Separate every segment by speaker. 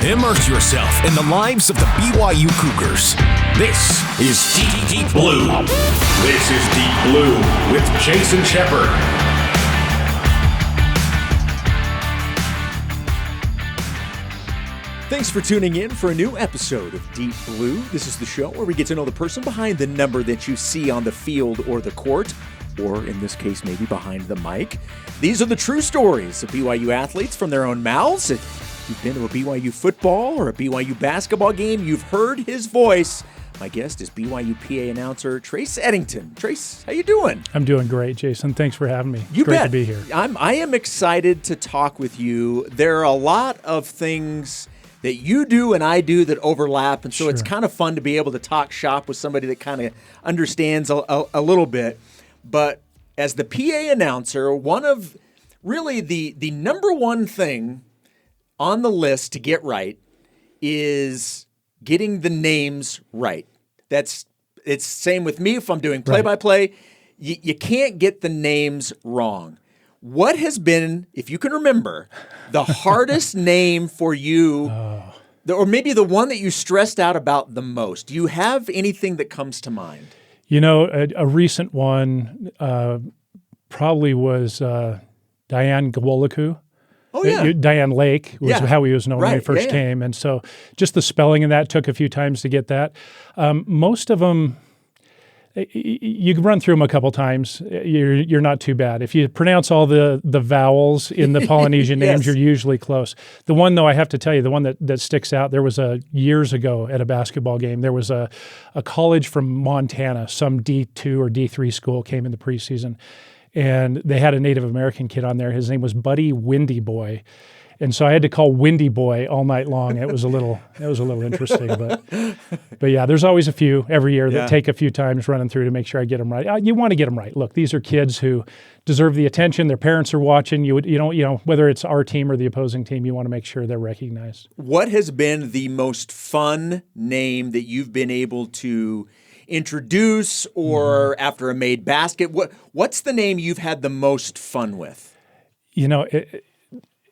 Speaker 1: Immerse yourself in the lives of the BYU Cougars. This is Deep Blue. This is Deep Blue with Jason Shepard.
Speaker 2: Thanks for tuning in for a new episode of Deep Blue. This is the show where we get to know the person behind the number that you see on the field or the court, or in this case, maybe behind the mic. These are the true stories of BYU athletes from their own mouths. If you've been to a BYU football or a BYU basketball game, you've heard his voice. My guest is BYU PA announcer Trace Eddington. Trace, how you doing?
Speaker 3: I'm doing great, Jason. Thanks for having me.
Speaker 2: You
Speaker 3: Great
Speaker 2: bet.
Speaker 3: to be here.
Speaker 2: I am excited to talk with you. There are a lot of things that you do and I do that overlap, and so it's kind of fun to be able to talk shop with somebody that kind of understands a little bit. But as the PA announcer, one of really the number one thing on the list to get right is getting the names right. It's same with me if I'm doing play-by-play. You can't get the names wrong. What has been, if you can remember, the hardest name for you, or maybe the one that you stressed out about the most? Do you have anything that comes to mind?
Speaker 3: You know, a recent one probably was Diane Gawolaku.
Speaker 2: Oh, yeah.
Speaker 3: Diane Lake was how he was known when he first came. And so just the spelling in that took a few times to get that. Most of them, you can run through them a couple times. You're not too bad. If you pronounce all the vowels in the Polynesian names, you're usually close. The one, though, I have to tell you, the one that sticks out, there was years ago at a basketball game, there was a college from Montana, some D2 or D3 school came in the preseason, and they had a Native American kid on there. His name was Buddy Windy Boy. And so I had to call Windy Boy all night long. It was a little interesting, but yeah, there's always a few every year that take a few times running through to make sure I get them right. You want to get them right. Look, these are kids who deserve the attention. Their parents are watching. You know, whether it's our team or the opposing team, you want to make sure they're recognized.
Speaker 2: What has been the most fun name that you've been able to introduce, or after a made basket? What's the name you've had the most fun with?
Speaker 3: You know,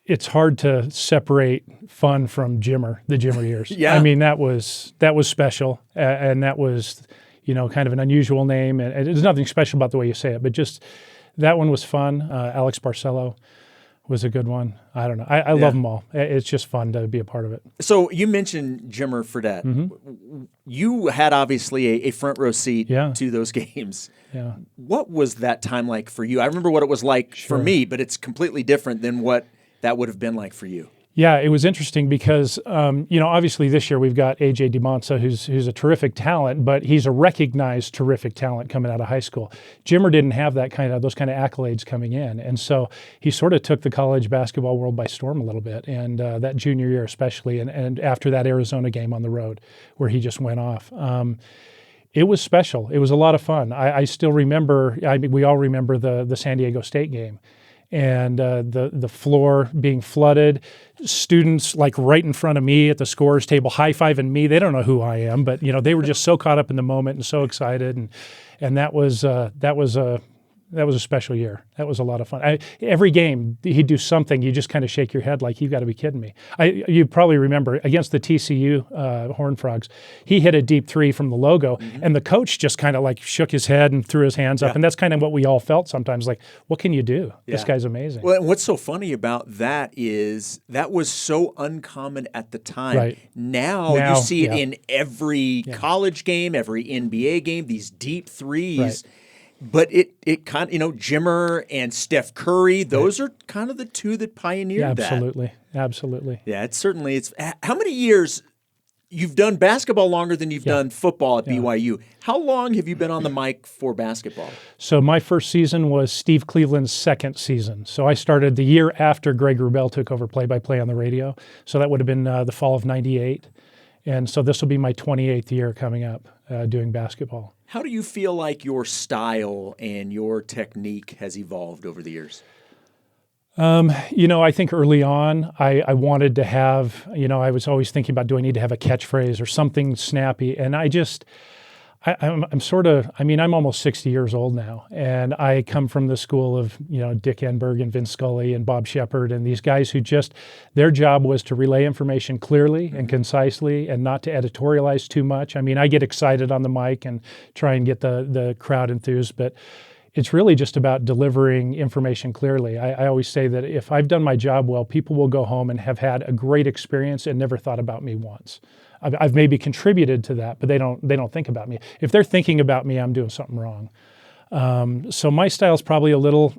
Speaker 3: it's hard to separate fun from the Jimmer years. I mean, that was special, and that was, kind of an unusual name, and there's nothing special about the way you say it, but just that one was fun. Alex Barcelo was a good one. I don't know. I love them all. It's just fun to be a part of it.
Speaker 2: So you mentioned Jimmer Fredette. Mm-hmm. You had obviously a front row seat to those games. Yeah. What was that time like for you? I remember what it was like for me, but it's completely different than what that would have been like for you.
Speaker 3: Yeah, it was interesting because, obviously this year we've got A.J. DiMonza, who's a terrific talent, but he's a recognized terrific talent coming out of high school. Jimmer didn't have those kind of accolades coming in, and so he sort of took the college basketball world by storm a little bit, and that junior year especially, and after that Arizona game on the road where he just went off. It was special. It was a lot of fun. I still remember, we all remember the San Diego State game. And the floor being flooded, students like right in front of me at the scorer's table high-fiving me. They don't know who I am, but they were just so caught up in the moment and so excited, and that was a special year. That was a lot of fun. Every game he'd do something. You just kind of shake your head like, you've got to be kidding me. You probably remember against the TCU Horned Frogs, he hit a deep three from the logo, and the coach just kind of like shook his head and threw his hands up, and that's kind of what we all felt sometimes. Like, what can you do? This guy's amazing.
Speaker 2: Well, and what's so funny about that is that was so uncommon at the time.
Speaker 3: Right.
Speaker 2: Now you see it in every college game, every NBA game. These deep threes. Right. But it kind of, Jimmer and Steph Curry, those are kind of the two that pioneered that.
Speaker 3: Absolutely.
Speaker 2: Yeah, it's how many years you've done basketball longer than you've done football at BYU. How long have you been on the mic for basketball?
Speaker 3: So my first season was Steve Cleveland's second season. So I started the year after Greg Wrubell took over play-by-play on the radio. So that would have been the fall of '98. And so this will be my 28th year coming up doing basketball.
Speaker 2: How do you feel like your style and your technique has evolved over the years?
Speaker 3: I think early on I wanted to have, I was always thinking about, do I need to have a catchphrase or something snappy? And I I'm sort of, I mean, I'm almost 60 years old now, and I come from the school of, Dick Enberg and Vince Scully and Bob Shepard and these guys who just, their job was to relay information clearly and concisely and not to editorialize too much. I mean, I get excited on the mic and try and get the crowd enthused, but it's really just about delivering information clearly. I always say that if I've done my job well, people will go home and have had a great experience and never thought about me once. I've maybe contributed to that, but they don't think about me. If they're thinking about me, I'm doing something wrong. So my style is probably a little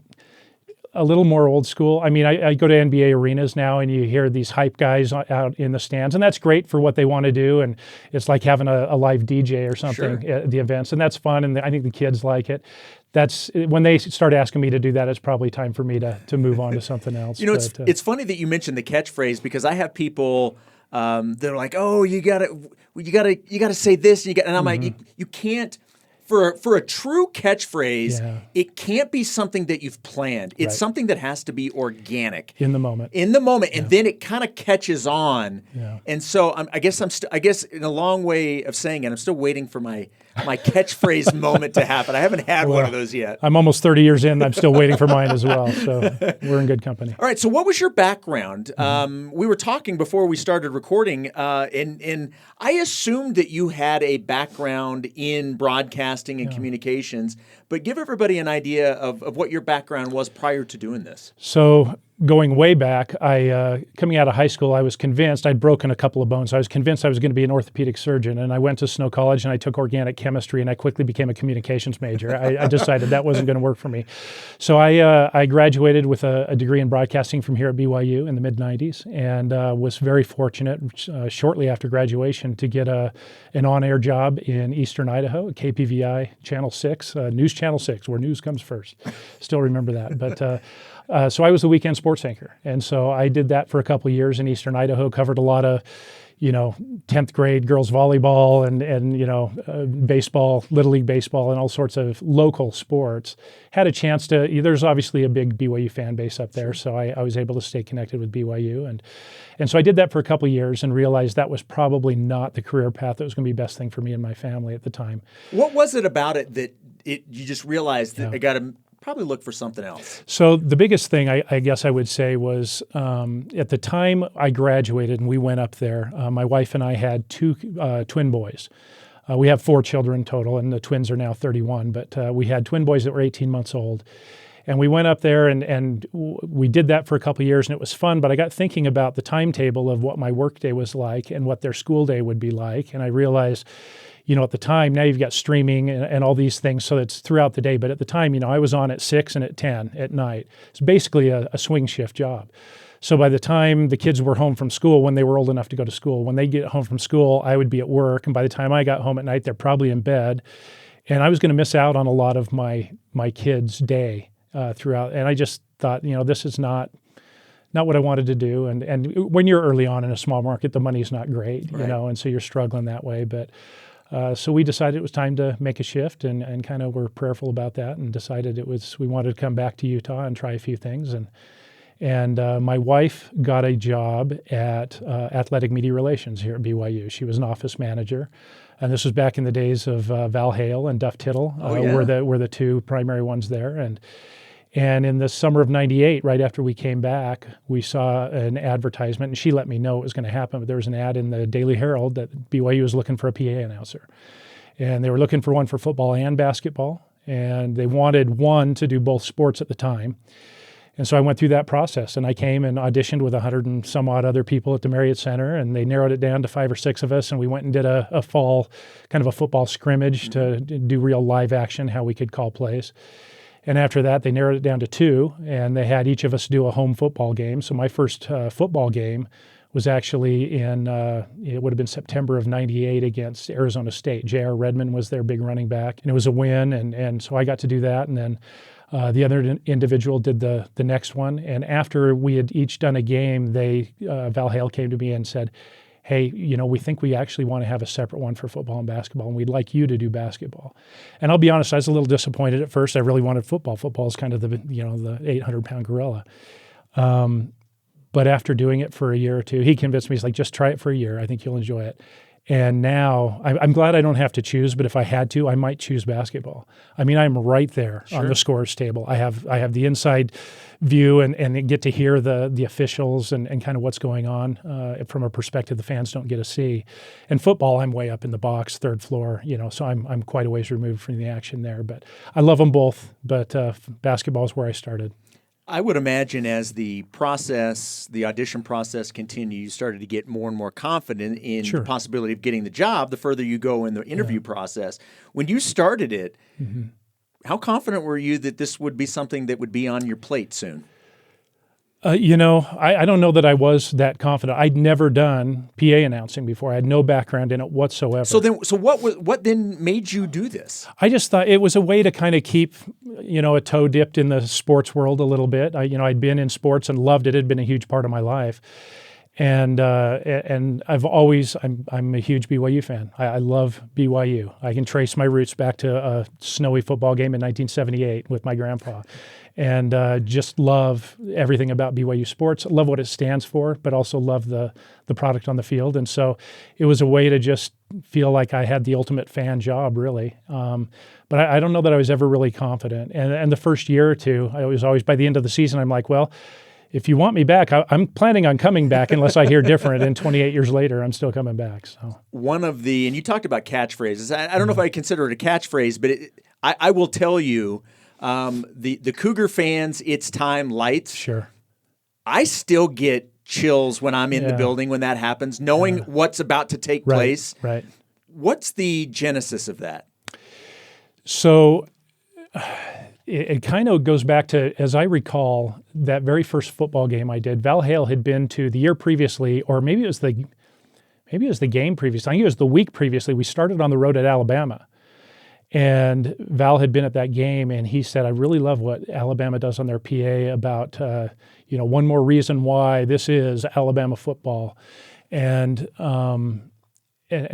Speaker 3: more old school. I mean, I go to NBA arenas now, and you hear these hype guys out in the stands, and that's great for what they want to do. And it's like having a live DJ or something at the events, and that's fun. And I think the kids like it. That's when they start asking me to do that, it's probably time for me to move on to something else.
Speaker 2: It's funny that you mentioned the catchphrase, because I have people. They're like, oh, you gotta say this, and I'm like, you can't. For a true catchphrase, it can't be something that you've planned. It's something that has to be organic
Speaker 3: in the moment.
Speaker 2: And then it kind of catches on.
Speaker 3: Yeah.
Speaker 2: And so I guess in a long way of saying it, I'm still waiting for my catchphrase moment to happen. I haven't had one of those yet.
Speaker 3: I'm almost 30 years in. I'm still waiting for mine as well. So we're in good company.
Speaker 2: All right. So what was your background? We were talking before we started recording, and I assumed that you had a background in broadcasting and communications, but give everybody an idea of what your background was prior to doing this.
Speaker 3: So going way back, coming out of high school, I was convinced I'd broken a couple of bones. I was convinced I was going to be an orthopedic surgeon, and I went to Snow College and I took organic chemistry, and I quickly became a communications major. I decided that wasn't going to work for me. So I graduated with a degree in broadcasting from here at BYU in the mid-'90s, and was very fortunate shortly after graduation to get an on-air job in Eastern Idaho at KPVI Channel 6, News Channel 6, where news comes first. Still remember that. But so I was the weekend sports anchor. And so I did that for a couple of years in Eastern Idaho, covered a lot of, 10th grade girls volleyball and baseball, Little League baseball, and all sorts of local sports. Had a chance there's obviously a big BYU fan base up there, so I was able to stay connected with BYU. And so I did that for a couple of years and realized that was probably not the career path that was going to be the best thing for me and my family at the time.
Speaker 2: What was it about it that you just realized that I got to probably look for something else?
Speaker 3: So the biggest thing I guess I would say was at the time I graduated and we went up there, my wife and I had two twin boys. We have 4 children total, and the twins are now 31, but we had twin boys that were 18 months old. And we went up there and we did that for a couple of years, and it was fun, but I got thinking about the timetable of what my workday was like and what their school day would be like, and I realized at the time, now you've got streaming and all these things, so it's throughout the day. But at the time, I was on at 6 and at 10 at night. It's basically a swing shift job. So by the time the kids were home from school, when they were old enough to go to school, when they get home from school, I would be at work. And by the time I got home at night, they're probably in bed. And I was going to miss out on a lot of my kids' day throughout. And I just thought, this is not what I wanted to do. And when you're early on in a small market, the money's not great, and so you're struggling that way. But so we decided it was time to make a shift and kind of were prayerful about that and decided we wanted to come back to Utah and try a few things. And my wife got a job at Athletic Media Relations here at BYU. She was an office manager. And this was back in the days of Val Hale and Duff Tittle were the two primary ones there. And in the summer of '98, right after we came back, we saw an advertisement, and she let me know it was going to happen, but there was an ad in the Daily Herald that BYU was looking for a PA announcer. And they were looking for one for football and basketball, and they wanted one to do both sports at the time. And so I went through that process, and I came and auditioned with 100 and some odd other people at the Marriott Center, and they narrowed it down to 5 or 6 of us, and we went and did a fall, kind of a football scrimmage to do real live action, how we could call plays. And after that, they narrowed it down to 2, and they had each of us do a home football game. So my first football game was actually it would have been September of '98 against Arizona State. J.R. Redmond was their big running back, and it was a win. And so I got to do that. And then the other individual did the next one. And after we had each done a game, Val Hale came to me and said, hey, we think we actually want to have a separate one for football and basketball, and we'd like you to do basketball. And I'll be honest, I was a little disappointed at first. I really wanted football. Football is kind of the 800-pound gorilla. But after doing it for a year or two, he convinced me, he's like, just try it for a year. I think you'll enjoy it. And now I'm glad I don't have to choose, but if I had to, I might choose basketball. I mean, I'm right there on the scorer's table. I have the inside view and get to hear the officials and kind of what's going on from a perspective the fans don't get to see. And football, I'm way up in the box, third floor, so I'm quite a ways removed from the action there. But I love them both, but basketball is where I started.
Speaker 2: I would imagine as the audition process continued, you started to get more and more confident in the possibility of getting the job the further you go in the interview process. When you started it, how confident were you that this would be something that would be on your plate soon?
Speaker 3: I don't know that I was that confident. I'd never done PA announcing before. I had no background in it whatsoever.
Speaker 2: So what then made you do this?
Speaker 3: I just thought it was a way to kind of keep, a toe dipped in the sports world a little bit. I'd been in sports and loved it. It had been a huge part of my life. And I've always, I'm a huge BYU fan. I love BYU. I can trace my roots back to a snowy football game in 1978 with my grandpa. And just love everything about BYU sports. Love what it stands for, but also love the product on the field. And so it was a way to just feel like I had the ultimate fan job, really. But I don't know that I was ever really confident. And the first year or two, I was always, by the end of the season, I'm like, well, if you want me back, I'm planning on coming back unless I hear different. And 28 years later, I'm still coming back. So
Speaker 2: one of the, and you talked about catchphrases. I don't know if I consider it a catchphrase, but I will tell you, the Cougar fans, it's time lights.
Speaker 3: Sure.
Speaker 2: I still get chills when I'm in the building when that happens, knowing what's about to take place.
Speaker 3: Right.
Speaker 2: What's the genesis of that?
Speaker 3: So it kind of goes back to, as I recall, that very first football game I did. Val Hale had been to the year previously, or maybe it was the game previously. I think it was the week previously. We started on the road at Alabama. And Val had been at that game, and he said, I really love what Alabama does on their PA about, one more reason why this is Alabama football. And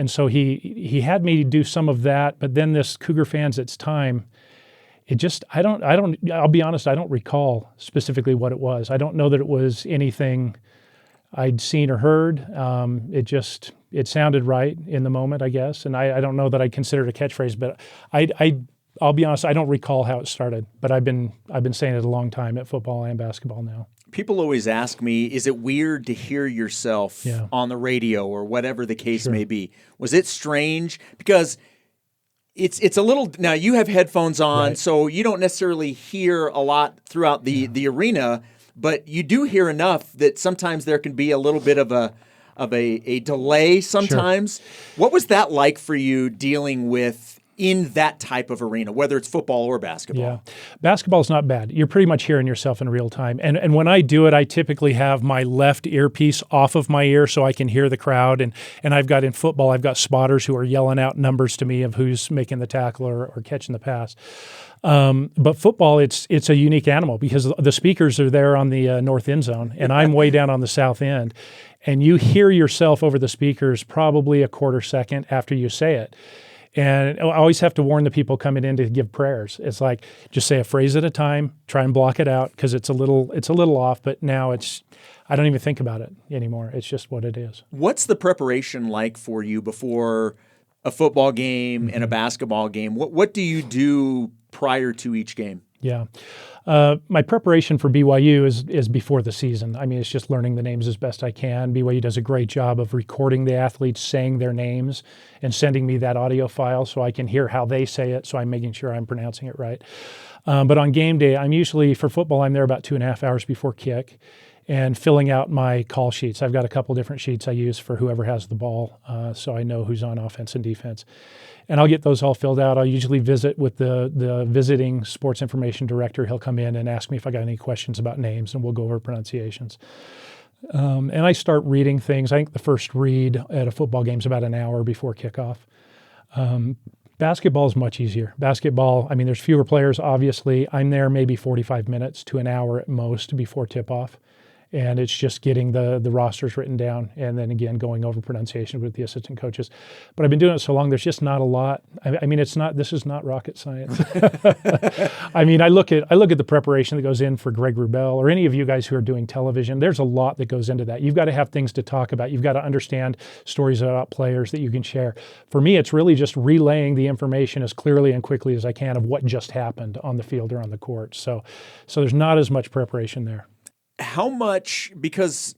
Speaker 3: so he had me do some of that, but then this Cougar fans, it's time. It just, I'll be honest, I don't recall specifically what it was. I don't know that it was anything I'd seen or heard. It sounded right in the moment, I guess. And I don't know that I consider it a catchphrase, but I'll be honest, I don't recall how it started, but I've been saying it a long time at football and basketball now.
Speaker 2: People always ask me, is it weird to hear yourself on the radio or whatever the case may be? Was it strange? Because it's a little, now you have headphones on, so you don't necessarily hear a lot throughout the arena, but you do hear enough that sometimes there can be a little bit of a delay sometimes. Sure. What was that like for you dealing with in that type of arena, whether it's football or basketball?
Speaker 3: Yeah, basketball's not bad. You're pretty much hearing yourself in real time. And when I do it, I typically have my left earpiece off of my ear so I can hear the crowd. And I've got in football, I've got spotters who are yelling out numbers to me of who's making the tackle or catching the pass. But football, it's a unique animal because the speakers are there on the north end zone, and I'm way down on the south end. And you hear yourself over the speakers probably a quarter second after you say it. And I always have to warn the people coming in to give prayers. It's like, just say a phrase at a time, try and block it out because it's a little off, but now I don't even think about it anymore. It's just what it is.
Speaker 2: What's the preparation like for you before a football game and a basketball game? What do you do prior to each game?
Speaker 3: Yeah. My preparation for BYU is before the season. I mean, it's just learning the names as best I can. BYU does a great job of recording the athletes saying their names and sending me that audio file so I can hear how they say it, so I'm making sure I'm pronouncing it right. But on game day, for football, I'm there about 2.5 hours before kick and filling out my call sheets. I've got a couple different sheets I use for whoever has the ball, so I know who's on offense and defense. And I'll get those all filled out. I'll usually visit with the visiting sports information director. He'll come in and ask me if I got any questions about names, and we'll go over pronunciations. And I start reading things. I think the first read at a football game is about an hour before kickoff. Basketball is much easier. Basketball, there's fewer players, obviously. I'm there maybe 45 minutes to an hour at most before tip-off. and it's just getting the rosters written down, and then again going over pronunciation with the assistant coaches. But I've been doing it so long, there's just not a lot. I mean, this is not rocket science. I mean, I look at the preparation that goes in for Greg Wrubell or any of you guys who are doing television. There's a lot that goes into that. You've got to have things to talk about. You've got to understand stories about players that you can share. For me, it's really just relaying the information as clearly and quickly as I can of what just happened on the field or on the court. So there's not as much preparation there.
Speaker 2: How much, because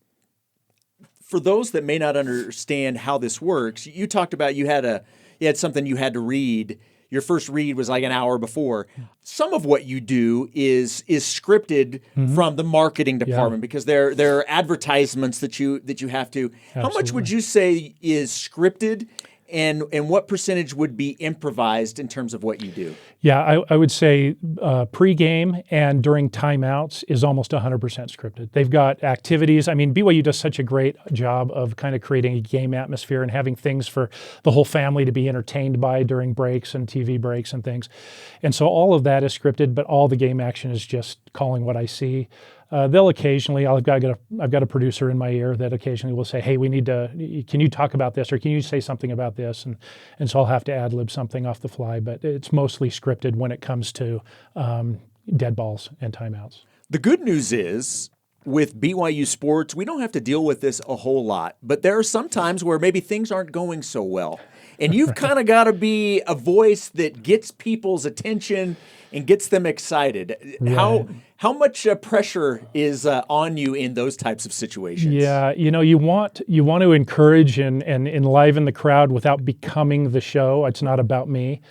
Speaker 2: for those that may not understand how this works, you talked about you had something you had to read. Your first read was like an hour before. Some of what you do is scripted from the marketing department because there are advertisements that you have to.
Speaker 3: Absolutely.
Speaker 2: How much would you say is scripted? And what percentage would be improvised in terms of what you do?
Speaker 3: Yeah, I would say pregame and during timeouts is almost 100% scripted. They've got activities. I mean, BYU does such a great job of kind of creating a game atmosphere and having things for the whole family to be entertained by during breaks and TV breaks and things. And so all of that is scripted, but all the game action is just calling what I see. They'll occasionally, I've got a producer in my ear that occasionally will say, hey, can you talk about this, or can you say something about this? And so I'll have to ad-lib something off the fly, but it's mostly scripted when it comes to dead balls and timeouts.
Speaker 2: The good news is, with BYU sports, we don't have to deal with this a whole lot, but there are some times where maybe things aren't going so well. And you've kind of got to be a voice that gets people's attention and gets them excited. Right. How much pressure is on you in those types of situations?
Speaker 3: Yeah, you want to encourage and enliven the crowd without becoming the show. It's not about me.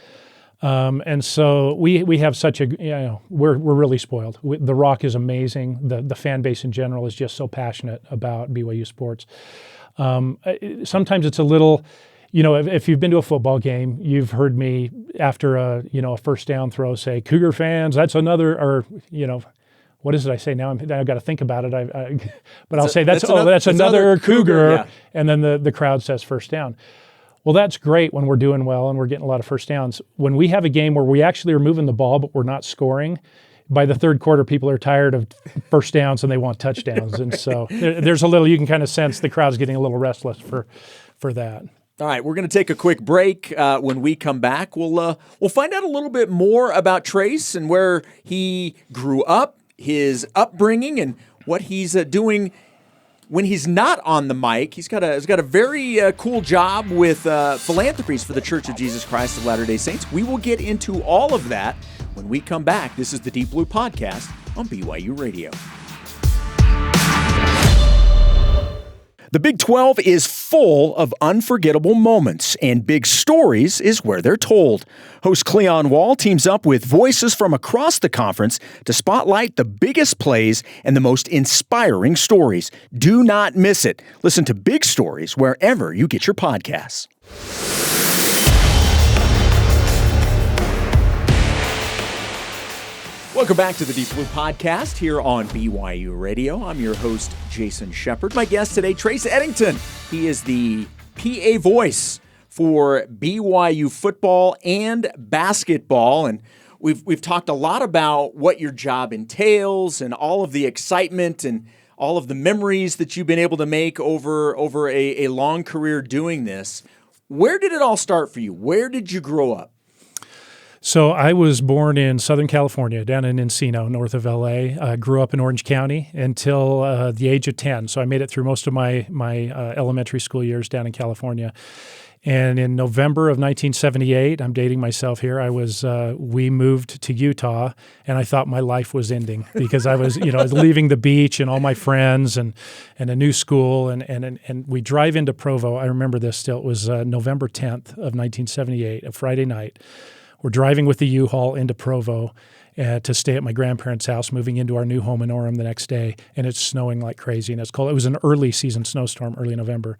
Speaker 3: And so we have such we're really spoiled. The Rock is amazing. The fan base in general is just so passionate about BYU sports. Sometimes it's a little, if you've been to a football game, you've heard me after a first down throw say, Cougar fans, that's another, or, what is it I say now? I've got to think about it. But I'll say that's another Cougar. Yeah. And then the crowd says first down. Well, that's great when we're doing well and we're getting a lot of first downs. When we have a game where we actually are moving the ball, but we're not scoring, by the third quarter, people are tired of first downs and they want touchdowns. And so there's a little, you can kind of sense the crowd's getting a little restless for that.
Speaker 2: All right, we're going to take a quick break. When we come back, we'll find out a little bit more about Trace and where he grew up, his upbringing, and what he's doing when he's not on the mic. He's got a very cool job with philanthropies for the Church of Jesus Christ of Latter-day Saints. We will get into all of that when we come back. This is the Deep Blue Podcast on BYU Radio. The Big 12 is full of unforgettable moments, and big stories is where they're told. Host Cleon Wall teams up with voices from across the conference to spotlight the biggest plays and the most inspiring stories. Do not miss it. Listen to Big Stories wherever you get your podcasts. Welcome back to the Deep Blue Podcast here on BYU Radio. I'm your host, Jason Shepard. My guest today, Trace Eddington. He is the PA voice for BYU football and basketball. And we've talked a lot about what your job entails and all of the excitement and all of the memories that you've been able to make over a long career doing this. Where did it all start for you? Where did you grow up?
Speaker 3: So I was born in Southern California, down in Encino, north of LA. Grew up in Orange County until the age of 10. So I made it through most of my elementary school years down in California. And in November of 1978, I'm dating myself here, we moved to Utah, and I thought my life was ending because I was leaving the beach and all my friends and a new school. And we drive into Provo. I remember this still. It was November 10th of 1978, a Friday night. We're driving with the U-Haul into Provo to stay at my grandparents' house, moving into our new home in Orem the next day, and it's snowing like crazy, and it's cold. It was an early season snowstorm, early November.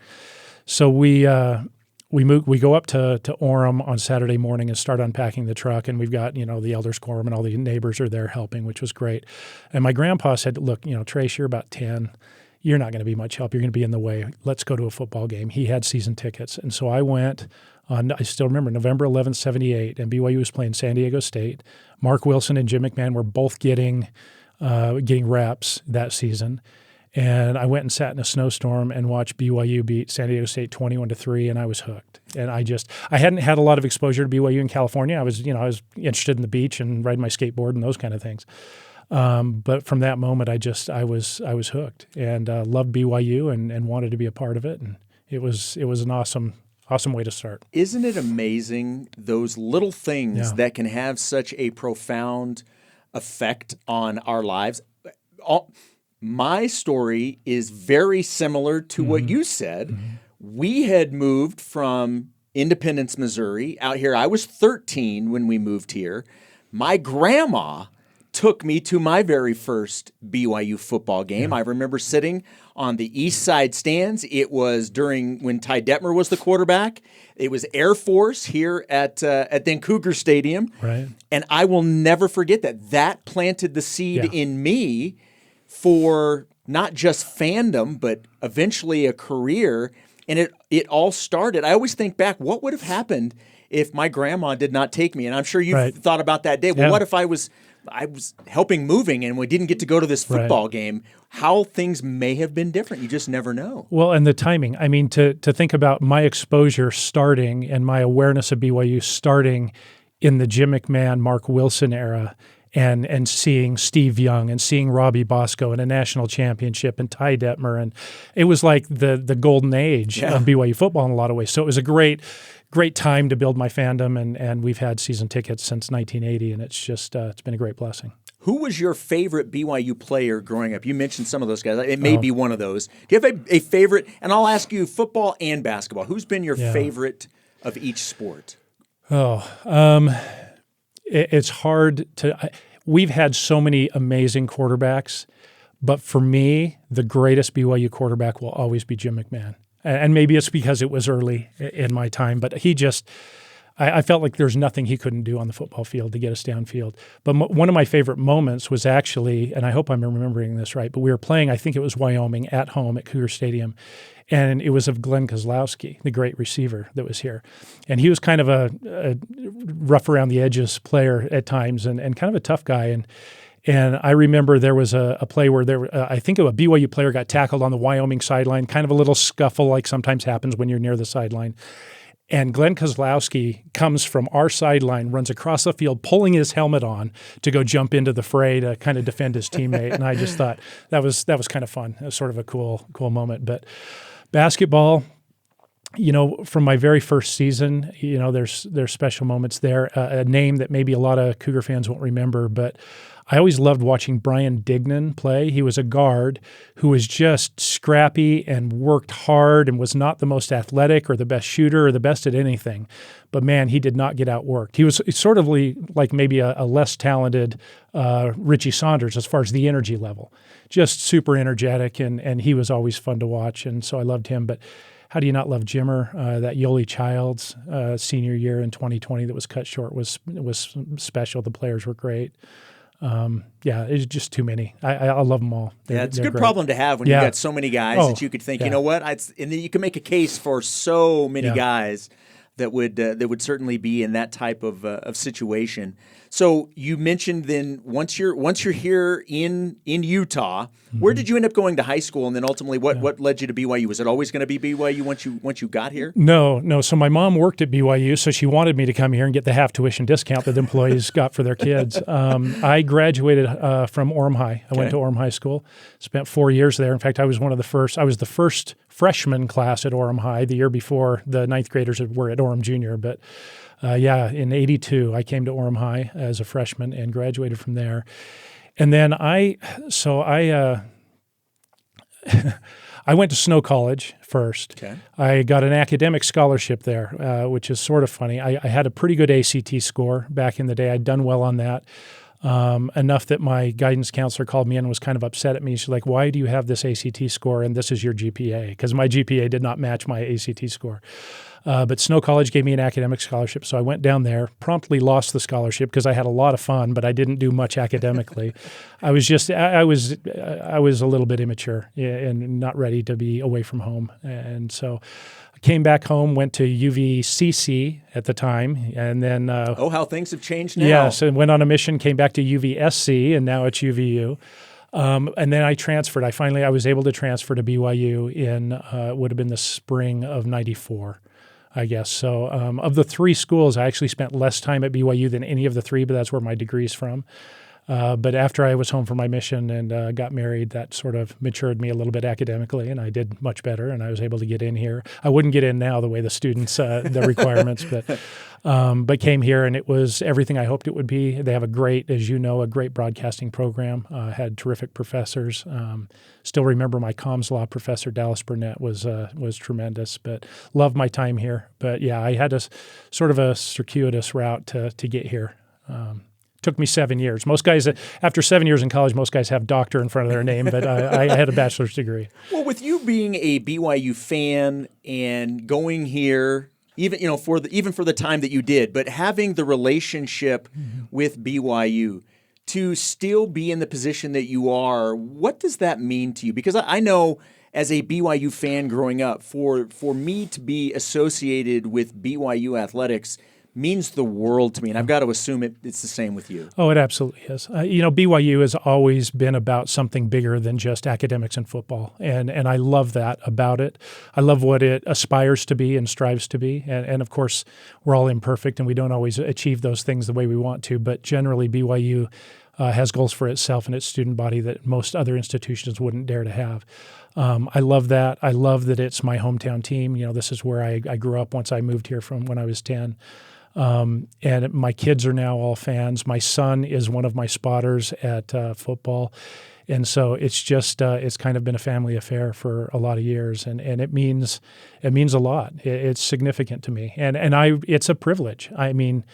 Speaker 3: So we go up to Orem on Saturday morning and start unpacking the truck, and we've got, the elders quorum and all the neighbors are there helping, which was great. And my grandpa said, look, Trace, you're about 10. You're not going to be much help. You're going to be in the way. Let's go to a football game. He had season tickets, and so I went I still remember November 11th, 78, and BYU was playing San Diego State. Mark Wilson and Jim McMahon were both getting reps that season. And I went and sat in a snowstorm and watched BYU beat San Diego State 21-3, and I was hooked. And I hadn't had a lot of exposure to BYU in California. I was interested in the beach and riding my skateboard and those kind of things. But from that moment, I was hooked and loved BYU and wanted to be a part of it. And it was an awesome way to start.
Speaker 2: Isn't it amazing, those little things that can have such a profound effect on our lives? My story is very similar to what you said. Mm-hmm. We had moved from Independence, Missouri, out here. I was 13 when we moved here. My grandma took me to my very first BYU football game. I remember sitting on the east side stands. It was when Ty Detmer was the quarterback. It was Air Force here at then Cougar Stadium.
Speaker 3: Right.
Speaker 2: And I will never forget that. That planted the seed in me for not just fandom, but eventually a career. And it all started. I always think back, what would have happened if my grandma did not take me? And I'm sure you've thought about that day. Well, what if I was helping moving and we didn't get to go to this football game? How things may have been different. You just never know.
Speaker 3: Well, and the timing. I mean, to think about my exposure starting and my awareness of BYU starting in the Jim McMahon, Mark Wilson era, and seeing Steve Young and seeing Robbie Bosco in a national championship and Ty Detmer. And it was like the golden age of BYU football in a lot of ways. So it was a great time to build my fandom, and we've had season tickets since 1980, and it's just it's been a great blessing.
Speaker 2: Who was your favorite BYU player growing up? You mentioned some of those guys. It may be one of those. Do you have a favorite? And I'll ask you football and basketball. Who's been your favorite of each sport?
Speaker 3: It's hard to – we've had so many amazing quarterbacks, but for me, the greatest BYU quarterback will always be Jim McMahon. And maybe it's because it was early in my time, but he just – I felt like there's nothing he couldn't do on the football field to get us downfield. But one of my favorite moments was actually – and I hope I'm remembering this right – but we were playing, I think it was Wyoming, at home at Cougar Stadium, and it was of Glenn Kozlowski, the great receiver that was here. And he was kind of a rough around the edges player at times and kind of a tough guy. And I remember there was a play where I think a BYU player got tackled on the Wyoming sideline, kind of a little scuffle like sometimes happens when you're near the sideline. And Glenn Kozlowski comes from our sideline, runs across the field, pulling his helmet on to go jump into the fray to kind of defend his teammate. And I just thought that was kind of fun. It was sort of a cool moment. But basketball, from my very first season, there's special moments there. A name that maybe a lot of Cougar fans won't remember, but I always loved watching Brian Dignan play. He was a guard who was just scrappy and worked hard and was not the most athletic or the best shooter or the best at anything. But, man, he did not get outworked. He was sort of like maybe a less talented Richie Saunders as far as the energy level. Just super energetic, and he was always fun to watch, and so I loved him. But how do you not love Jimmer? That Yoli Childs senior year in 2020 that was cut short was special. The players were great. It's just too many. I love them all.
Speaker 2: It's a good problem to have when you've got so many guys that you could think, you know what, and then you can make a case for so many guys that would certainly be in that type of situation. So you mentioned then once you're here in Utah, where did you end up going to high school, and then ultimately what led you to BYU? Was it always going to be BYU once you got here?
Speaker 3: No. So my mom worked at BYU, so she wanted me to come here and get the half tuition discount that employees got for their kids. I graduated from Orem High. I went to Orem High School, spent 4 years there. In fact, I was the first freshman class at Orem High. The year before, the ninth graders were at Orem Junior, but in 82, I came to Orem High as a freshman and graduated from there. And then I went to Snow College first. Okay. I got an academic scholarship there, which is sort of funny. I had a pretty good ACT score back in the day. I'd done well on that, enough that my guidance counselor called me in and was kind of upset at me. She's like, "Why do you have this ACT score and this is your GPA?" Because my GPA did not match my ACT score. But Snow College gave me an academic scholarship, so I went down there, promptly lost the scholarship because I had a lot of fun, but I didn't do much academically. I was a little bit immature and not ready to be away from home. And so I came back home, went to UVCC at the time, and then
Speaker 2: how things have changed now.
Speaker 3: Yes, and went on a mission, came back to UVSC, and now it's UVU. And then I transferred. I was able to transfer to BYU in would have been the spring of '94, I guess. So of the three schools, I actually spent less time at BYU than any of the three, but that's where my degree's from. But after I was home from my mission and got married, that sort of matured me a little bit academically, and I did much better, and I was able to get in here. I wouldn't get in now the way the students, the requirements, but came here, and it was everything I hoped it would be. They have a great broadcasting program, had terrific professors. Still remember my comms law professor, Dallas Burnett, was tremendous, but loved my time here. But yeah, I had a sort of a circuitous route to get here. Took me 7 years. Most guys, after 7 years in college, most guys have doctor in front of their name, but I had a bachelor's degree.
Speaker 2: Well, with you being a BYU fan and going here, even for the time that you did, but having the relationship with BYU, to still be in the position that you are, what does that mean to you? Because I know as a BYU fan growing up, for me to be associated with BYU athletics means the world to me, and I've got to assume it's the same with you.
Speaker 3: Oh, it absolutely is. BYU has always been about something bigger than just academics and football, and I love that about it. I love what it aspires to be and strives to be, and of course, we're all imperfect, and we don't always achieve those things the way we want to, but generally BYU has goals for itself and its student body that most other institutions wouldn't dare to have. I love that. I love that it's my hometown team. This is where I grew up once I moved here from when I was 10. And my kids are now all fans. My son is one of my spotters at football. And so it's just it's kind of been a family affair for a lot of years, and it means a lot. It's significant to me, and it's a privilege. I mean,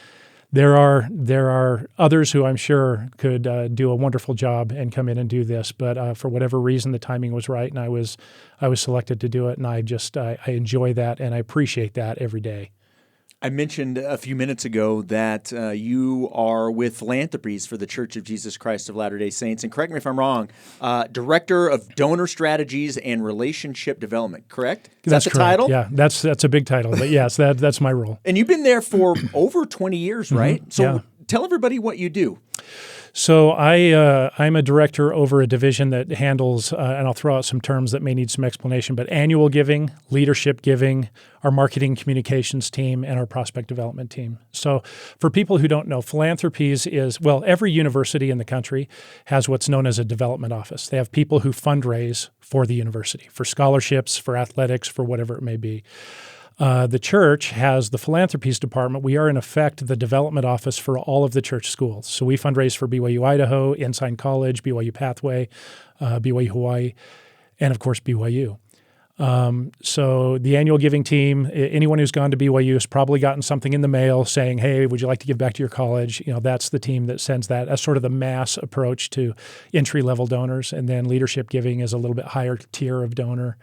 Speaker 3: there are others who I'm sure could do a wonderful job and come in and do this, but for whatever reason, the timing was right, and I was selected to do it, and I enjoy that, and I appreciate that every day.
Speaker 2: I mentioned a few minutes ago that you are with Philanthropies for the Church of Jesus Christ of Latter-day Saints, and correct me if I'm wrong, Director of Donor Strategies and Relationship Development, correct?
Speaker 3: That's
Speaker 2: the
Speaker 3: correct.
Speaker 2: title?
Speaker 3: Yeah, that's a big title, but yes, that's my role.
Speaker 2: And you've been there for over 20 years, right?
Speaker 3: Mm-hmm.
Speaker 2: So tell everybody what you do.
Speaker 3: So I'm a director over a division that handles, and I'll throw out some terms that may need some explanation, but annual giving, leadership giving, our marketing communications team, and our prospect development team. So for people who don't know, Philanthropies is, every university in the country has what's known as a development office. They have people who fundraise for the university, for scholarships, for athletics, for whatever it may be. The church has the philanthropies department. We are, in effect, the development office for all of the church schools. So we fundraise for BYU Idaho, Ensign College, BYU Pathway, BYU Hawaii, and, of course, BYU. So the annual giving team, anyone who's gone to BYU has probably gotten something in the mail saying, hey, would you like to give back to your college? That's the team that sends that. That's sort of the mass approach to entry-level donors. And then leadership giving is a little bit higher tier of donor.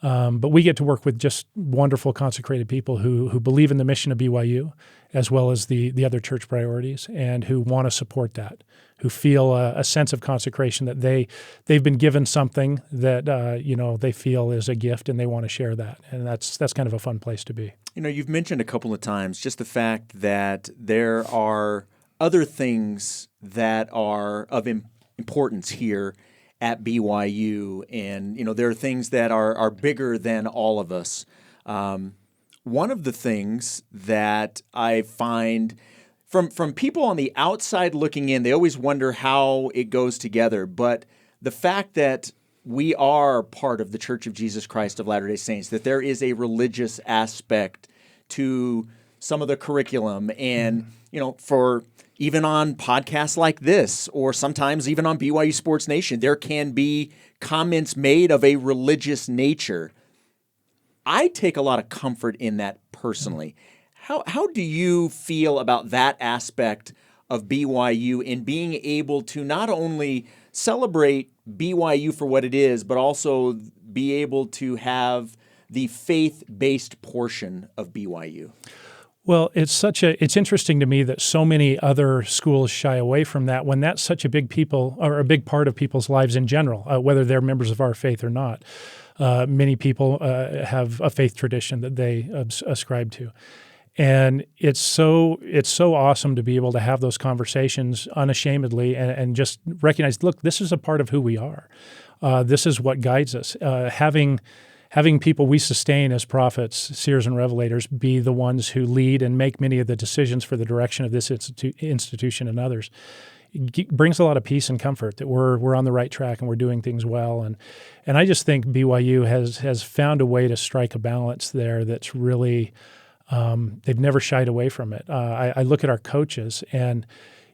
Speaker 3: But we get to work with just wonderful, consecrated people who believe in the mission of BYU, as well as the other church priorities, and who want to support that, who feel a sense of consecration that they've been given something that they feel is a gift, and they want to share that. And that's kind of a fun place to be.
Speaker 2: You've mentioned a couple of times just the fact that there are other things that are of importance here at BYU, and there are things that are bigger than all of us. One of the things that I find from people on the outside looking in, they always wonder how it goes together. But the fact that we are part of the Church of Jesus Christ of Latter-day Saints, that there is a religious aspect to some of the curriculum, and for even on podcasts like this, or sometimes even on BYU Sports Nation, there can be comments made of a religious nature. I take a lot of comfort in that personally. How do you feel about that aspect of BYU in being able to not only celebrate BYU for what it is, but also be able to have the faith-based portion of BYU?
Speaker 3: Well, it's interesting to me that so many other schools shy away from that when that's such a big part of people's lives in general, whether they're members of our faith or not. Many people have a faith tradition that they ascribe to. And it's so awesome to be able to have those conversations unashamedly and just recognize, look, this is a part of who we are. This is what guides us. Having people we sustain as prophets, seers, and revelators be the ones who lead and make many of the decisions for the direction of this institution and others brings a lot of peace and comfort that we're on the right track and we're doing things well. And I just think BYU has found a way to strike a balance there that's really they've never shied away from it. I look at our coaches and,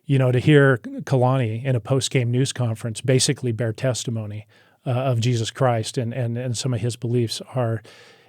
Speaker 3: to hear Kalani in a post-game news conference basically bear testimony of Jesus Christ and some of his beliefs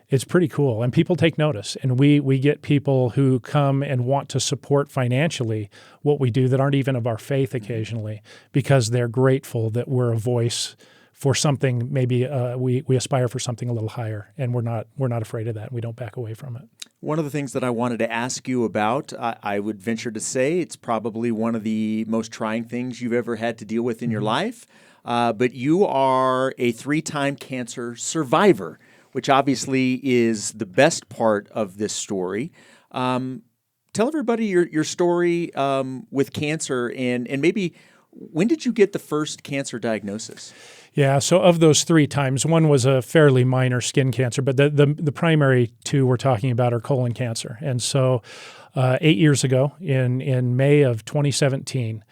Speaker 3: it's pretty cool. And people take notice. And we get people who come and want to support financially what we do that aren't even of our faith occasionally because they're grateful that we're a voice for something. Maybe we aspire for something a little higher, and we're not afraid of that. We don't back away from it.
Speaker 2: One of the things that I wanted to ask you about, I would venture to say it's probably one of the most trying things you've ever had to deal with in your life. But you are a 3-time cancer survivor, which obviously is the best part of this story. Tell everybody your story with cancer and maybe when did you get the first cancer diagnosis?
Speaker 3: Yeah, so of those 3 times, one was a fairly minor skin cancer, but the primary 2 we're talking about are colon cancer. And so 8 years ago, in May of 2017,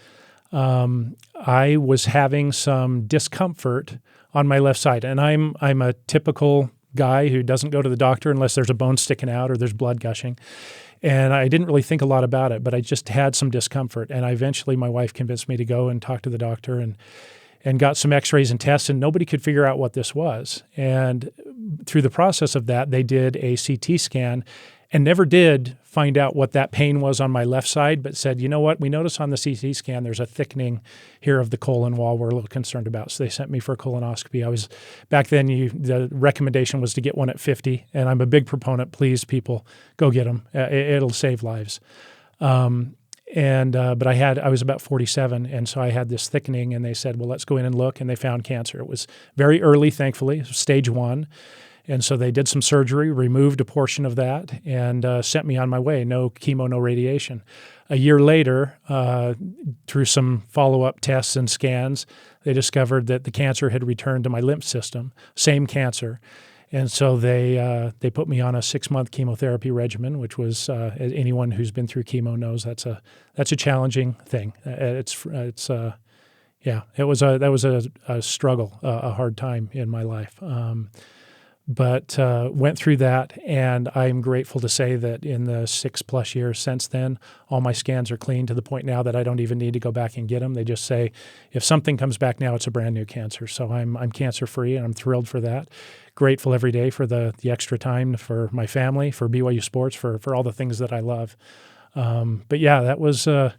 Speaker 3: I was having some discomfort on my left side. And I'm a typical guy who doesn't go to the doctor unless there's a bone sticking out or there's blood gushing. And I didn't really think a lot about it, but I just had some discomfort. And eventually my wife convinced me to go and talk to the doctor and got some x-rays and tests, and nobody could figure out what this was. And through the process of that, they did a CT scan and never did find out what that pain was on my left side, but said, you know what, we notice on the CT scan there's a thickening here of the colon wall we're a little concerned about. So they sent me for a colonoscopy. Back then, the recommendation was to get one at 50, and I'm a big proponent. Please, people, go get them. It'll save lives. But I was about 47, and so I had this thickening, and they said, well, let's go in and look, and they found cancer. It was very early, thankfully, stage 1. And so they did some surgery, removed a portion of that, and sent me on my way. No chemo, no radiation. A year later, through some follow-up tests and scans, they discovered that the cancer had returned to my lymph system, same cancer. And so they put me on a 6-month chemotherapy regimen, which was anyone who's been through chemo knows that's a challenging thing. That was a struggle, a hard time in my life. But went through that, and I'm grateful to say that in the 6+ years since then, all my scans are clean to the point now that I don't even need to go back and get them. They just say, if something comes back now, it's a brand new cancer. So I'm cancer-free, and I'm thrilled for that. Grateful every day for the extra time for my family, for BYU sports, for all the things that I love. But yeah, it's a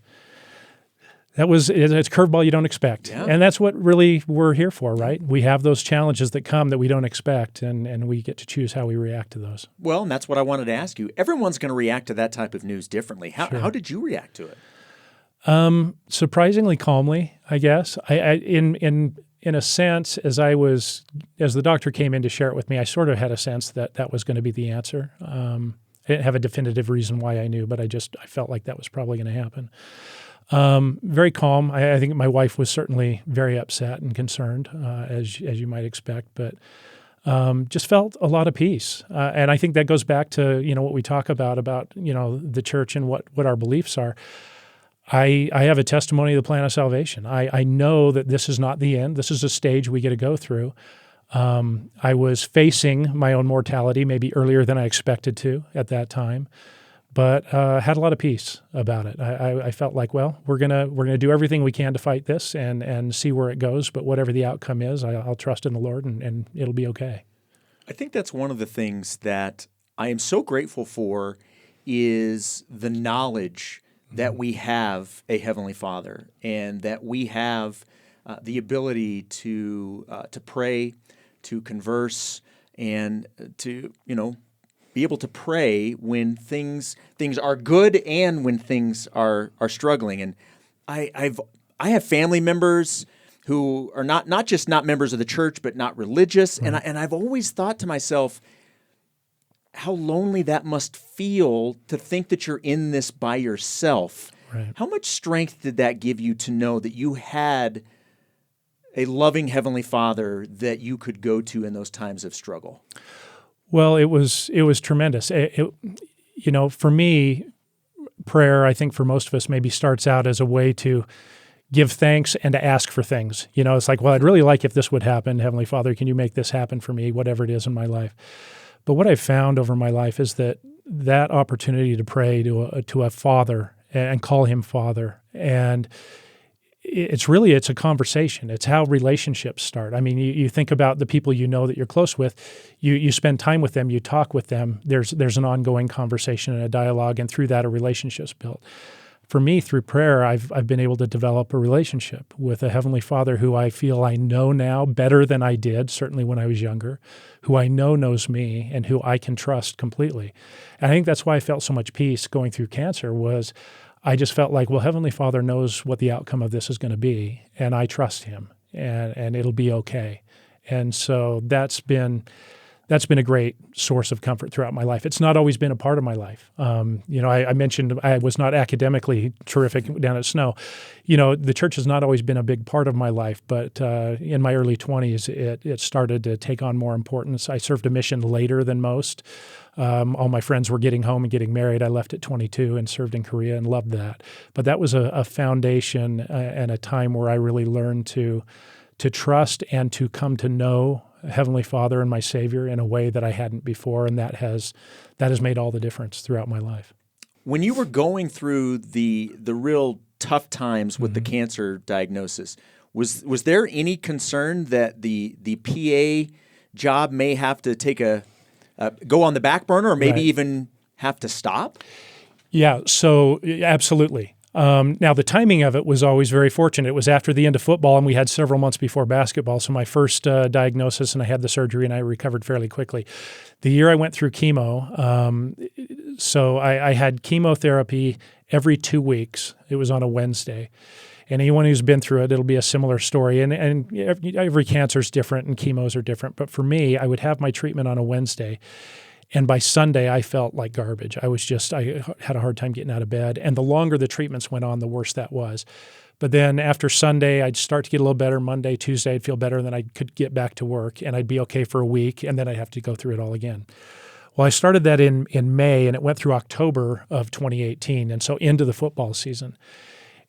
Speaker 3: curveball you don't expect. Yeah. And that's what really we're here for, right? We have those challenges that come that we don't expect, and we get to choose how we react to those.
Speaker 2: Well, and that's what I wanted to ask you. Everyone's going to react to that type of news differently. How did you react to it?
Speaker 3: Surprisingly calmly, I guess. In a sense, as the doctor came in to share it with me, I sort of had a sense that was going to be the answer. I didn't have a definitive reason why I knew, but I felt like that was probably going to happen. Very calm. I think my wife was certainly very upset and concerned, as you might expect, but just felt a lot of peace. And I think that goes back to what we talk about the church and what our beliefs are. I have a testimony of the plan of salvation. I know that this is not the end. This is a stage we get to go through. I was facing my own mortality maybe earlier than I expected to at that time. But had a lot of peace about it. I felt like, well, we're gonna do everything we can to fight this and see where it goes. But whatever the outcome is, I'll trust in the Lord, and it'll be okay.
Speaker 2: I think that's one of the things that I am so grateful for is the knowledge that we have a Heavenly Father, and that we have the ability to pray, to converse, and to be able to pray when things are good and when things are struggling. And I have family members who are not just not members of the church, but not religious. Mm-hmm. And I've always thought to myself, how lonely that must feel to think that you're in this by yourself.
Speaker 3: Right.
Speaker 2: How much strength did that give you to know that you had a loving Heavenly Father that you could go to in those times of struggle?
Speaker 3: Well, it was tremendous. For me, prayer, I think for most of us, maybe starts out as a way to give thanks and to ask for things. It's like, well, I'd really like if this would happen. Heavenly Father, can you make this happen for me, whatever it is in my life? But what I've found over my life is that opportunity to pray to a Father and call him Father, and it's a conversation. It's how relationships start. I mean, you think about the people that you're close with, you spend time with them, you talk with them, there's an ongoing conversation and a dialogue, and through that a relationship's built. For me, through prayer, I've been able to develop a relationship with a Heavenly Father who I feel I know now better than I did, certainly when I was younger, who I know knows me and who I can trust completely. And I think that's why I felt so much peace going through cancer was I just felt like, well, Heavenly Father knows what the outcome of this is going to be, and I trust him, and it'll be okay. And so that's been a great source of comfort throughout my life. It's not always been a part of my life. I mentioned I was not academically terrific down at Snow. The church has not always been a big part of my life, but in my early 20s, it started to take on more importance. I served a mission later than most. All my friends were getting home and getting married. I left at 22 and served in Korea and loved that. But that was a foundation and a time where I really learned to trust and to come to know Heavenly Father and my Savior in a way that I hadn't before, and that has made all the difference throughout my life.
Speaker 2: When you were going through the real tough times with the cancer diagnosis, was there any concern that the PA job may have to take go on the back burner, or maybe even have to stop?
Speaker 3: Yeah, so absolutely. Now, the timing of it was always very fortunate. It was after the end of football, and we had several months before basketball. So my first diagnosis, and I had the surgery, and I recovered fairly quickly. The year I went through chemo, so I had chemotherapy every 2 weeks. It was on a Wednesday. And anyone who's been through it, it'll be a similar story. And every cancer is different, and chemos are different. But for me, I would have my treatment on a Wednesday. And by Sunday, I felt like garbage. I had a hard time getting out of bed. And the longer the treatments went on, the worse that was. But then after Sunday, I'd start to get a little better. Monday, Tuesday, I'd feel better, and then I could get back to work, and I'd be okay for a week, and then I'd have to go through it all again. Well, I started that in May, and it went through October of 2018, and so into the football season.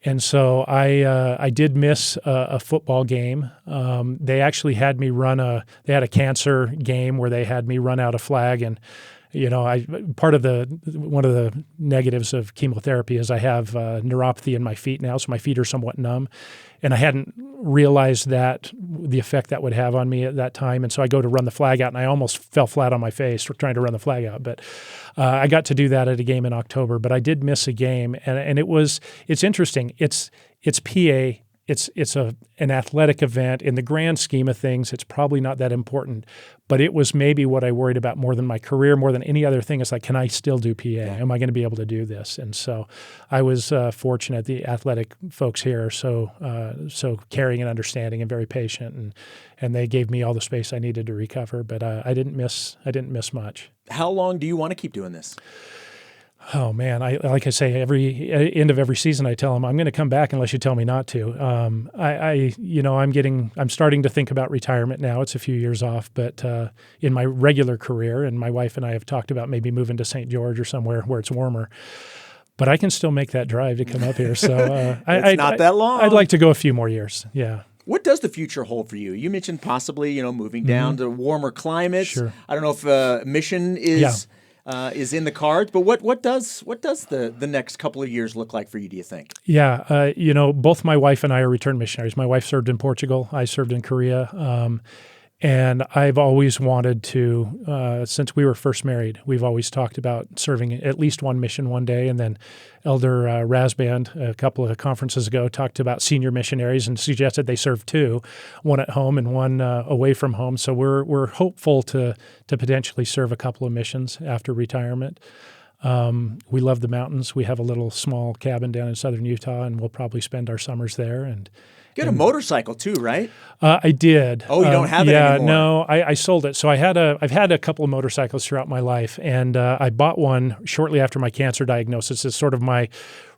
Speaker 3: And so I did miss a football game. They actually had me they had a cancer game where they had me run out a flag. And, one of the negatives of chemotherapy is I have neuropathy in my feet now, so my feet are somewhat numb. And I hadn't realized the effect that would have on me at that time. And so I go to run the flag out, and I almost fell flat on my face trying to run the flag out. But I got to do that at a game in October. But I did miss a game, and it's interesting. It's PA. It's an athletic event. In the grand scheme of things, it's probably not that important. But it was maybe what I worried about more than my career, more than any other thing. It's like, can I still do PA? Yeah. Am I going to be able to do this? And so I was fortunate. The athletic folks here are so caring and understanding and very patient, and they gave me all the space I needed to recover. But I didn't miss much.
Speaker 2: How long do you want to keep doing this?
Speaker 3: Oh man, like I say, every end of every season, I tell them I'm going to come back unless you tell me not to. I'm starting to think about retirement now. It's a few years off, but in my regular career, and my wife and I have talked about maybe moving to St. George or somewhere where it's warmer. But I can still make that drive to come up here. So
Speaker 2: it's not that long.
Speaker 3: I'd like to go a few more years. Yeah.
Speaker 2: What does the future hold for you? You mentioned possibly, moving down to warmer climates.
Speaker 3: Sure.
Speaker 2: I don't know if mission is in the cards, but what does the next couple of years look like for you, do you think?
Speaker 3: Yeah, both my wife and I are returned missionaries. My wife served in Portugal. I served in Korea. And I've always wanted to, since we were first married, we've always talked about serving at least one mission one day. And then Elder Rasband, a couple of conferences ago, talked about senior missionaries and suggested they serve two, one at home and one away from home. So we're hopeful to potentially serve a couple of missions after retirement. We love the mountains. We have a little small cabin down in southern Utah, and we'll probably spend our summers there.
Speaker 2: You had a motorcycle too, right?
Speaker 3: I did.
Speaker 2: Oh, you don't have it anymore?
Speaker 3: No, I sold it. So I've had a couple of motorcycles throughout my life, and I bought one shortly after my cancer diagnosis. It's sort of my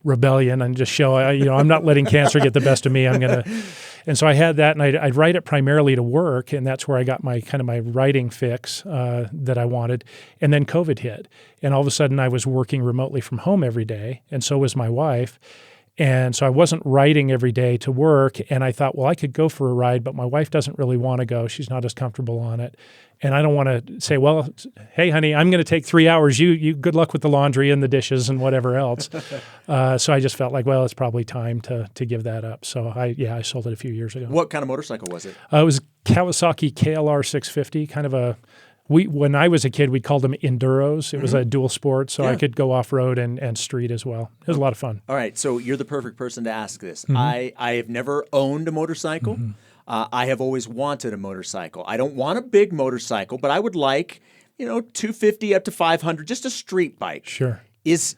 Speaker 3: rebellion and just show, I'm not letting cancer get the best of me. And so I had that, and I'd write it primarily to work, and that's where I got my writing fix that I wanted. And then COVID hit, and all of a sudden I was working remotely from home every day, and so was my wife. And so I wasn't riding every day to work, and I thought, well, I could go for a ride, but my wife doesn't really want to go. She's not as comfortable on it. And I don't want to say, well, hey, honey, I'm going to take 3 hours. You good luck with the laundry and the dishes and whatever else. So I just felt like, well, it's probably time to give that up. So I sold it a few years ago.
Speaker 2: What kind of motorcycle was it?
Speaker 3: It was Kawasaki KLR 650, kind of when I was a kid, we called them enduros. It was a dual sport, so I could go off-road and street as well. It was a lot of fun.
Speaker 2: All right, so you're the perfect person to ask this. I have never owned a motorcycle. I have always wanted a motorcycle. I don't want a big motorcycle, but I would like, 250 up to 500, just a street bike.
Speaker 3: Sure.
Speaker 2: Is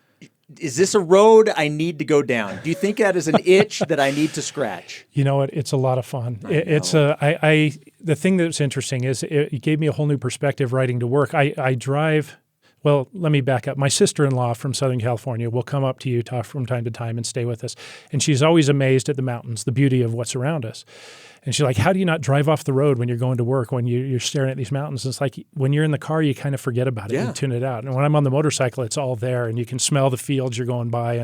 Speaker 2: this a road I need to go down? Do you think that is an itch that I need to scratch?
Speaker 3: You know what? It's a lot of fun. The thing that's interesting is it gave me a whole new perspective riding to work. I drive. Well, let me back up. My sister-in-law from Southern California will come up to Utah from time to time and stay with us. And she's always amazed at the mountains, the beauty of what's around us. And she's like, how do you not drive off the road when you're going to work, when you're staring at these mountains? It's like when you're in the car, you kind of forget about it and tune it out. And when I'm on the motorcycle, it's all there, and you can smell the fields you're going by.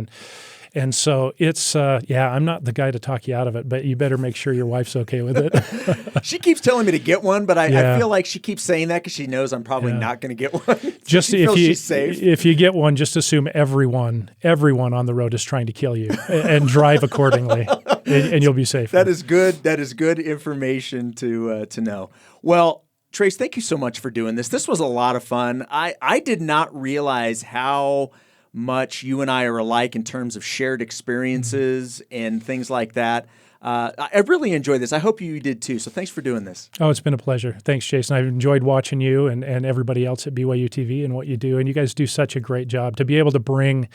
Speaker 3: And so it's, I'm not the guy to talk you out of it, but you better make sure your wife's okay with it.
Speaker 2: She keeps telling me to get one, but I feel like she keeps saying that because she knows I'm probably not going to get one.
Speaker 3: Just if you get one, just assume everyone on the road is trying to kill you and drive accordingly, and you'll be safe.
Speaker 2: That is good. That is good information to know. Well, Trace, thank you so much for doing this. This was a lot of fun. I did not realize how much you and I are alike in terms of shared experiences and things like that. I really enjoyed this. I hope you did too. So thanks for doing this.
Speaker 3: Oh, it's been a pleasure. Thanks, Jason. I've enjoyed watching you and everybody else at BYUtv and what you do. And you guys do such a great job to be able to bring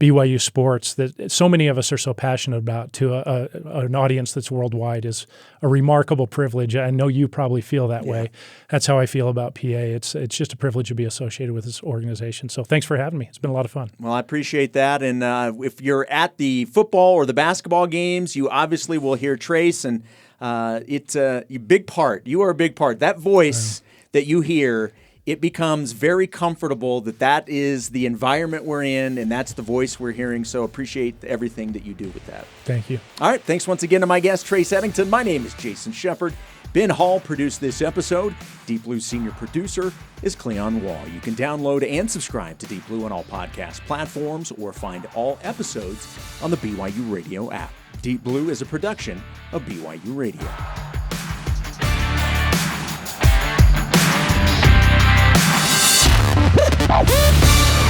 Speaker 3: BYU sports that so many of us are so passionate about to an audience that's worldwide is a remarkable privilege. I know you probably feel that way. That's how I feel about PA. It's just a privilege to be associated with this organization. So thanks for having me. It's been a lot of fun.
Speaker 2: Well, I appreciate that. And if you're at the football or the basketball games, you obviously will hear Trace, and it's a big part. You are a big part. That voice that you hear, it becomes very comfortable that is the environment we're in, and that's the voice we're hearing. So appreciate everything that you do with that.
Speaker 3: Thank you.
Speaker 2: All right. Thanks once again to my guest, Trace Eddington. My name is Jason Shepard. Ben Hall produced this episode. Deep Blue's senior producer is Cleon Wall. You can download and subscribe to Deep Blue on all podcast platforms or find all episodes on the BYU Radio app. Deep Blue is a production of BYU Radio.
Speaker 1: Woo!